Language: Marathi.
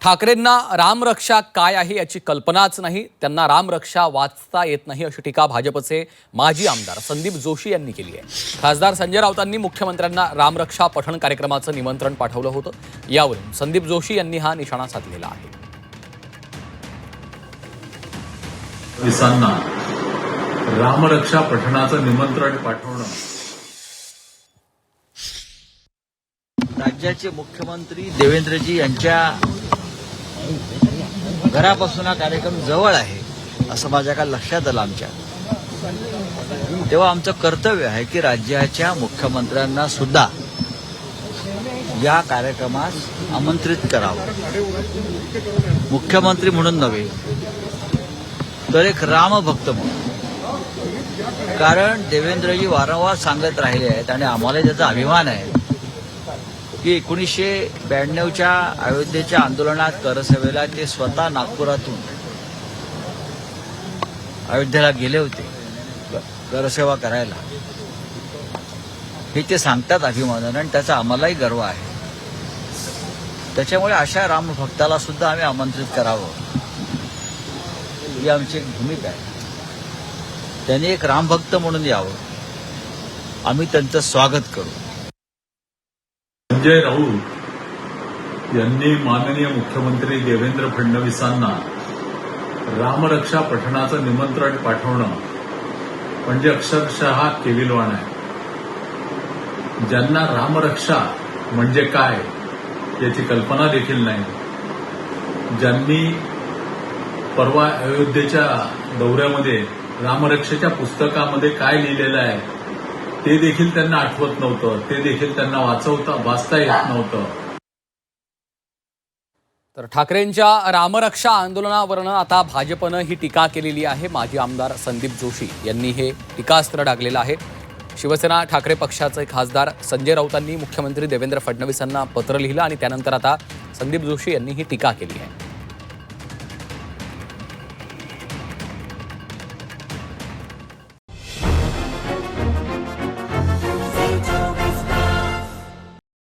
ठाकरेंना रामरक्षा काय आहे याची कल्पनाच नाही, त्यांना रामरक्षा वाचता येत नाही अशी टीका भाजपचे माजी आमदार संदीप जोशी यांनी केली आहे। खासदार संजय राऊतांनी मुख्यमंत्र्यांना रामरक्षा पठण कार्यक्रमाचं निमंत्रण पाठवलं होतं। यावरून संदीप जोशी यांनी हा निशाणा साधलेला आहे। विसांना रामरक्षा पठणाचं निमंत्रण पाठवणं। राज्याचे मुख्यमंत्री देवेंद्रजी यांच्या घरापासून हा कार्यक्रम जवळ आहे असं माझ्या का लक्षात आलं आमच्या। तेव्हा आमचं कर्तव्य आहे की राज्याच्या मुख्यमंत्र्यांना सुद्धा या कार्यक्रमात आमंत्रित करावं। मुख्यमंत्री म्हणून नव्हे तर एक रामभक्त म्हणून। कारण देवेंद्रजी वारंवार सांगत राहिले आहेत आणि आम्हाला त्याचा अभिमान आहे की 1992च्या अयोध्येच्या आंदोलनात करसेवेला ते स्वतः नागपुरातून अयोध्येला गेले होते करसेवा करायला। हे ते सांगतात अभिमानानं आणि त्याचा आम्हालाही गर्व आहे। त्याच्यामुळे अशा रामभक्ताला सुद्धा आम्ही आमंत्रित करावं ही आमची एक भूमिका आहे। त्यांनी एक रामभक्त म्हणून यावं, आम्ही त्यांचं स्वागत करू। संजय राऊत यांनी माननीय मुख्यमंत्री देवेंद्र फडणवीसांना रामरक्षा पठणाचं निमंत्रण पाठवणं म्हणजे अक्षरशः केविलवाण आहे। ज्यांना रामरक्षा म्हणजे काय याची कल्पना देखील नाही, ज्यांनी परवा अयोध्येच्या दौऱ्यामध्ये रामरक्षेच्या पुस्तकामध्ये काय लिहिलेलं आहे ते देखील त्यांना आठवत नव्हतं, ते देखील त्यांना वाचता येत नव्हतं। तर ठाकरेंच्या रामरक्षा आंदोलनावरनं आता भाजपनं ही टीका केलेली आहे। माजी आमदार संदीप जोशी यांनी हे टीकास्त्र डागलेलं आहे। शिवसेना ठाकरे पक्षाचे खासदार संजय राऊतांनी मुख्यमंत्री देवेंद्र फडणवीसांना पत्र लिहिलं आणि त्यानंतर आता संदीप जोशी यांनी ही टीका केली आहे।